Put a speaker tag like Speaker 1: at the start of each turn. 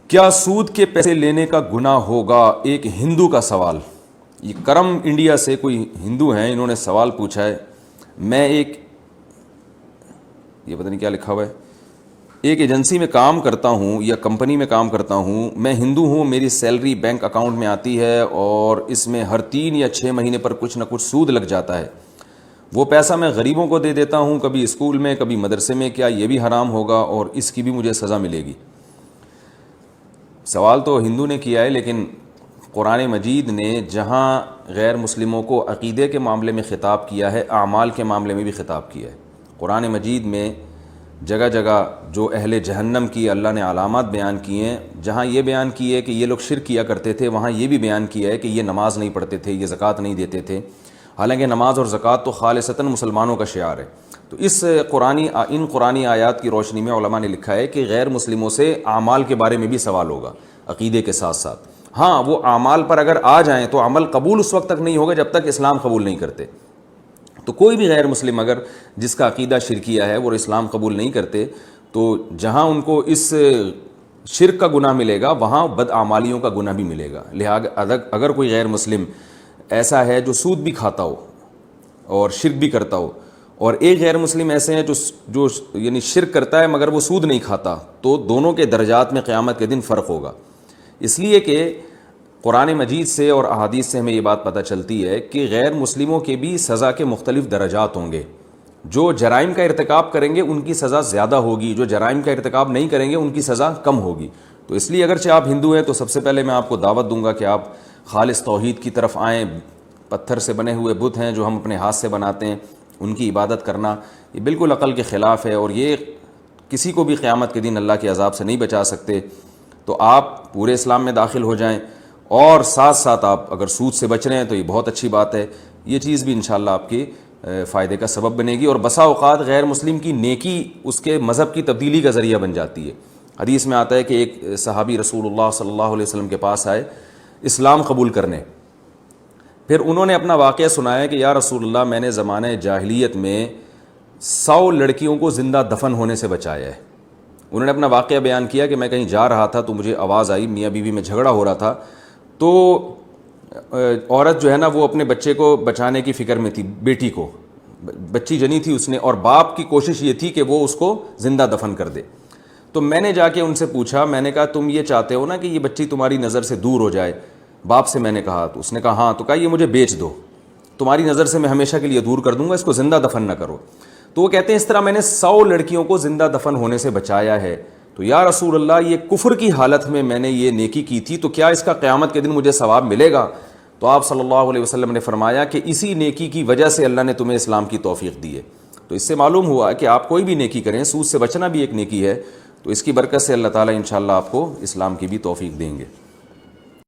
Speaker 1: کیا سود کے پیسے لینے کا گناہ ہوگا؟ ایک ہندو کا سوال. یہ کرم انڈیا سے کوئی ہندو ہیں، انہوں نے سوال پوچھا ہے. میں یہ پتہ نہیں کیا لکھا ہوا ہے. ایک ایجنسی میں کام کرتا ہوں یا کمپنی میں کام کرتا ہوں. میں ہندو ہوں، میری سیلری بینک اکاؤنٹ میں آتی ہے اور اس میں ہر 3 یا 6 مہینے پر کچھ نہ کچھ سود لگ جاتا ہے. وہ پیسہ میں غریبوں کو دے دیتا ہوں، کبھی اسکول میں کبھی مدرسے میں. کیا یہ بھی حرام ہوگا اور اس کی بھی مجھے سزا ملے گی؟ سوال تو ہندو نے کیا ہے، لیکن قرآن مجید نے جہاں غیر مسلموں کو عقیدے کے معاملے میں خطاب کیا ہے، اعمال کے معاملے میں بھی خطاب کیا ہے. قرآن مجید میں جگہ جگہ جو اہل جہنم کی اللہ نے علامات بیان کی ہیں، جہاں یہ بیان کی ہے کہ یہ لوگ شرک کیا کرتے تھے، وہاں یہ بھی بیان کیا ہے کہ یہ نماز نہیں پڑھتے تھے، یہ زکوٰۃ نہیں دیتے تھے. حالانکہ نماز اور زکوٰۃ تو خالصتاً مسلمانوں کا شعار ہے. تو ان قرآنی آیات کی روشنی میں علماء نے لکھا ہے کہ غیر مسلموں سے اعمال کے بارے میں بھی سوال ہوگا عقیدے کے ساتھ ساتھ. ہاں، وہ اعمال پر اگر آ جائیں تو عمل قبول اس وقت تک نہیں ہوگا جب تک اسلام قبول نہیں کرتے. تو کوئی بھی غیر مسلم اگر جس کا عقیدہ شرکیہ ہے وہ اسلام قبول نہیں کرتے، تو جہاں ان کو اس شرک کا گناہ ملے گا وہاں بدعمالیوں کا گناہ بھی ملے گا. لہٰذا اگر کوئی غیر مسلم ایسا ہے جو سود بھی کھاتا ہو اور شرک بھی کرتا ہو، اور ایک غیر مسلم ایسے ہیں جو یعنی شرک کرتا ہے مگر وہ سود نہیں کھاتا، تو دونوں کے درجات میں قیامت کے دن فرق ہوگا. اس لیے کہ قرآن مجید سے اور احادیث سے ہمیں یہ بات پتہ چلتی ہے کہ غیر مسلموں کے بھی سزا کے مختلف درجات ہوں گے. جو جرائم کا ارتکاب کریں گے ان کی سزا زیادہ ہوگی، جو جرائم کا ارتکاب نہیں کریں گے ان کی سزا کم ہوگی. تو اس لیے اگرچہ آپ ہندو ہیں تو سب سے پہلے میں آپ کو دعوت دوں گا کہ آپ خالص توحید کی طرف آئیں. پتھر سے بنے ہوئے بت ہیں جو ہم اپنے ہاتھ سے بناتے ہیں، ان کی عبادت کرنا یہ بالکل عقل کے خلاف ہے، اور یہ کسی کو بھی قیامت کے دن اللہ کے عذاب سے نہیں بچا سکتے. تو آپ پورے اسلام میں داخل ہو جائیں، اور ساتھ ساتھ آپ اگر سود سے بچ رہے ہیں تو یہ بہت اچھی بات ہے. یہ چیز بھی انشاءاللہ آپ کے فائدے کا سبب بنے گی. اور بسا اوقات غیر مسلم کی نیکی اس کے مذہب کی تبدیلی کا ذریعہ بن جاتی ہے. حدیث میں آتا ہے کہ ایک صحابی رسول اللہ صلی اللہ علیہ وسلم کے پاس آئے اسلام قبول کرنے. پھر انہوں نے اپنا واقعہ سنایا کہ یا رسول اللہ، میں نے زمانہ جاہلیت میں 100 لڑکیوں کو زندہ دفن ہونے سے بچایا ہے. انہوں نے اپنا واقعہ بیان کیا کہ میں کہیں جا رہا تھا تو مجھے آواز آئی، میاں بیوی میں جھگڑا ہو رہا تھا، تو عورت جو ہے نا وہ اپنے بچے کو بچانے کی فکر میں تھی، بیٹی کو بچی جنی تھی اس نے، اور باپ کی کوشش یہ تھی کہ وہ اس کو زندہ دفن کر دے. تو میں نے جا کے ان سے پوچھا، میں نے کہا تم یہ چاہتے ہو نا کہ یہ بچی تمہاری نظر سے دور ہو جائے؟ باپ سے میں نے کہا، تو اس نے کہا ہاں. تو کہا یہ مجھے بیچ دو، تمہاری نظر سے میں ہمیشہ کے لیے دور کر دوں گا، اس کو زندہ دفن نہ کرو. تو وہ کہتے ہیں اس طرح میں نے 100 لڑکیوں کو زندہ دفن ہونے سے بچایا ہے. تو یا رسول اللہ، یہ کفر کی حالت میں نے یہ نیکی کی تھی، تو کیا اس کا قیامت کے دن مجھے ثواب ملے گا؟ تو آپ صلی اللہ علیہ وسلم نے فرمایا کہ اسی نیکی کی وجہ سے اللہ نے تمہیں اسلام کی توفیق دی ہے. تو اس سے معلوم ہوا کہ آپ کوئی بھی نیکی کریں، سود سے بچنا بھی ایک نیکی ہے، تو اس کی برکت سے اللہ تعالیٰ انشاءاللہ آپ کو اسلام کی بھی توفیق دیں گے.